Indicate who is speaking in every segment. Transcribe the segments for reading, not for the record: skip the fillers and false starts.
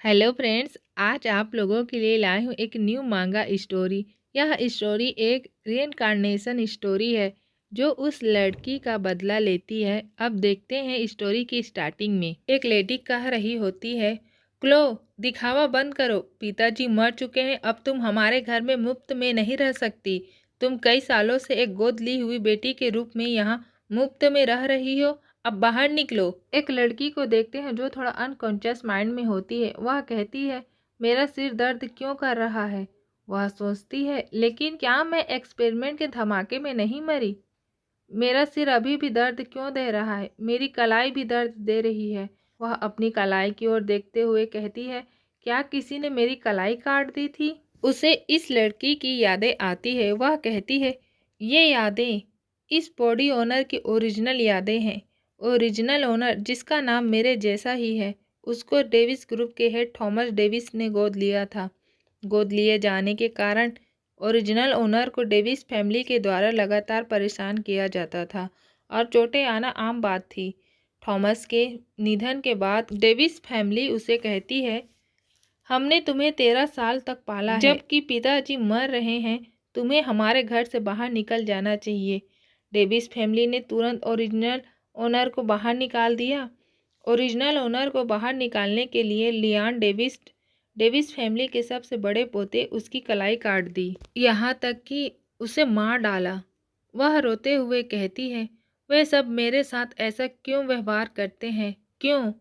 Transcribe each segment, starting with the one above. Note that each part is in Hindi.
Speaker 1: हेलो फ्रेंड्स, आज आप लोगों के लिए लाई हूँ एक न्यू मांगा स्टोरी। यह स्टोरी एक रीइंकार्नेशन स्टोरी है जो उस लड़की का बदला लेती है। अब देखते हैं स्टोरी की स्टार्टिंग में एक लेडी कह रही होती है, क्लो दिखावा बंद करो, पिताजी मर चुके हैं, अब तुम हमारे घर में मुफ्त में नहीं रह सकती। तुम कई सालों से एक गोद ली हुई बेटी के रूप में यहाँ मुफ्त में रह रही हो, अब बाहर निकलो। एक लड़की को देखते हैं जो थोड़ा अनकॉन्शियस माइंड में होती है। वह कहती है, मेरा सिर दर्द क्यों कर रहा है। वह सोचती है, लेकिन क्या मैं एक्सपेरिमेंट के धमाके में नहीं मरी। मेरा सिर अभी भी दर्द क्यों दे रहा है, मेरी कलाई भी दर्द दे रही है। वह अपनी कलाई की ओर देखते हुए कहती है, क्या किसी ने मेरी कलाई काट दी थी। उसे इस लड़की की यादें आती है। वह कहती है, ये यादें इस बॉडी ओनर की ओरिजिनल यादें हैं। ओरिजिनल ओनर जिसका नाम मेरे जैसा ही है, उसको डेविस ग्रुप के हेड थॉमस डेविस ने गोद लिया था। गोद लिए जाने के कारण ओरिजिनल ओनर को डेविस फैमिली के द्वारा लगातार परेशान किया जाता था और चोटें आना आम बात थी। थॉमस के निधन के बाद डेविस फैमिली उसे कहती है, हमने तुम्हें 13 साल तक पाला है, जबकि पिताजी मर रहे हैं, तुम्हें हमारे घर से बाहर निकल जाना चाहिए। डेविस फैमिली ने तुरंत ओरिजिनल ओनर को बाहर निकाल दिया। ओरिजिनल ओनर को बाहर निकालने के लिए लियान डेविस फैमिली के सबसे बड़े पोते उसकी कलाई काट दी, यहाँ तक कि उसे मार डाला। वह रोते हुए कहती है, वे सब मेरे साथ ऐसा क्यों व्यवहार करते हैं, क्यों?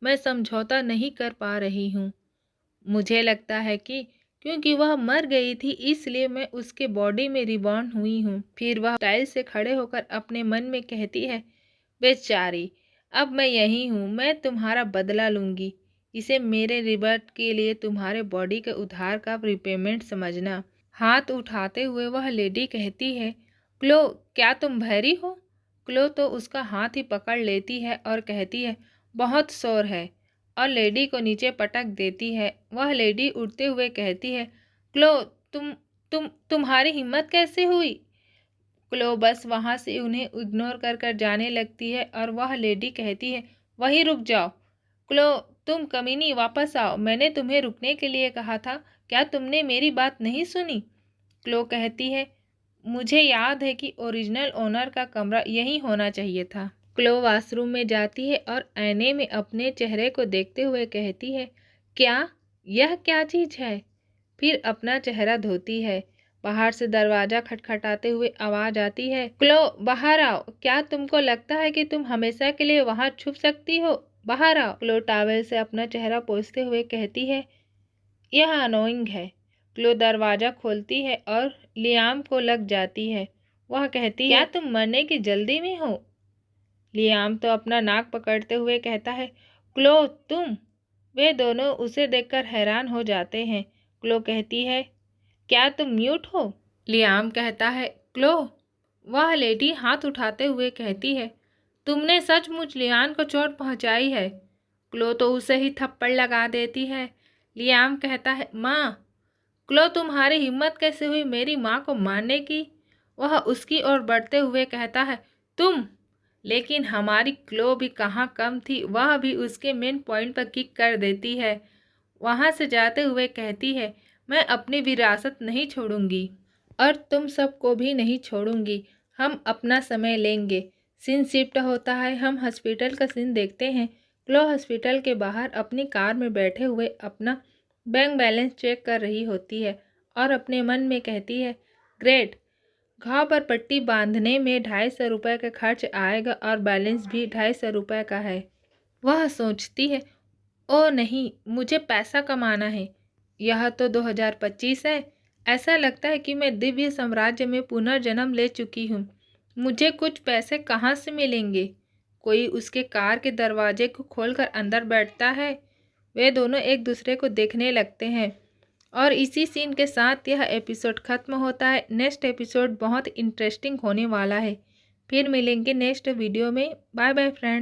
Speaker 1: मैं समझौता नहीं कर पा रही हूँ। मुझे लगता है कि क्योंकि वह मर गई थी इसलिए मैं उसके बॉडी में रिबॉर्न हुई हूँ। फिर वह स्टाइल से खड़े होकर अपने मन में कहती है, बेचारी, अब मैं यही हूँ, मैं तुम्हारा बदला लूँगी। इसे मेरे रिबर्थ के लिए तुम्हारे बॉडी के उधार का रिपेमेंट समझना। हाथ उठाते हुए वह लेडी कहती है, क्लो क्या तुम भैरी हो। क्लो तो उसका हाथ ही पकड़ लेती है और कहती है, बहुत शोर है, और लेडी को नीचे पटक देती है। वह लेडी उठते हुए कहती है, क्लो तुम्हारी हिम्मत कैसे हुई। क्लो बस वहाँ से उन्हें इग्नोर कर जाने लगती है और वह लेडी कहती है, वहीं रुक जाओ। क्लो तुम कमीनी, वापस आओ, मैंने तुम्हें रुकने के लिए कहा था, क्या तुमने मेरी बात नहीं सुनी। क्लो कहती है, मुझे याद है कि ओरिजिनल ओनर का कमरा यहीं होना चाहिए था। क्लो वॉशरूम में जाती है और आईने में अपने चेहरे को देखते हुए कहती है, क्या यह क्या चीज़ है। फिर अपना चेहरा धोती है। बाहर से दरवाज़ा खटखटाते हुए आवाज़ आती है, क्लो बाहर आओ, क्या तुमको लगता है कि तुम हमेशा के लिए वहाँ छुप सकती हो, बाहर आओ। क्लो टॉवेल से अपना चेहरा पोंछते हुए कहती है, यह अनोइंग है। क्लो दरवाज़ा खोलती है और लियाम को लग जाती है। वह कहती है, क्या तुम मरने की जल्दी में हो। लियाम तो अपना नाक पकड़ते हुए कहता है, क्लो तुम। वे दोनों उसे देखकर हैरान हो जाते हैं। क्लो कहती है, क्या तुम म्यूट हो। लियाम कहता है, क्लो। वह लेडी हाथ उठाते हुए कहती है, तुमने सचमुच लियान को चोट पहुंचाई है। क्लो तो उसे ही थप्पड़ लगा देती है। लियाम कहता है, माँ। क्लो तुम्हारी हिम्मत कैसे हुई मेरी माँ को मारने की। वह उसकी ओर बढ़ते हुए कहता है, तुम। लेकिन हमारी क्लो भी कहाँ कम थी, वह भी उसके मेन पॉइंट पर किक कर देती है। वहाँ से जाते हुए कहती है, मैं अपनी विरासत नहीं छोड़ूंगी और तुम सबको भी नहीं छोड़ूंगी। हम अपना समय लेंगे। सीन शिफ्ट होता है, हम हॉस्पिटल का सीन देखते हैं। क्लो हॉस्पिटल के बाहर अपनी कार में बैठे हुए अपना बैंक बैलेंस चेक कर रही होती है और अपने मन में कहती है, ग्रेट, घाव पर पट्टी बांधने में 250 रुपये का खर्च आएगा और बैलेंस भी 250 रुपये का है। वह सोचती है, ओ नहीं, मुझे पैसा कमाना है। यह तो 2025 है। ऐसा लगता है कि मैं दिव्य साम्राज्य में पुनर्जन्म ले चुकी हूँ। मुझे कुछ पैसे कहाँ से मिलेंगे। कोई उसके कार के दरवाजे को खोलकर अंदर बैठता है। वे दोनों एक दूसरे को देखने लगते हैं और इसी सीन के साथ यह एपिसोड खत्म होता है। नेक्स्ट एपिसोड बहुत इंटरेस्टिंग होने वाला है। फिर मिलेंगे नेक्स्ट वीडियो में। Bye bye friends.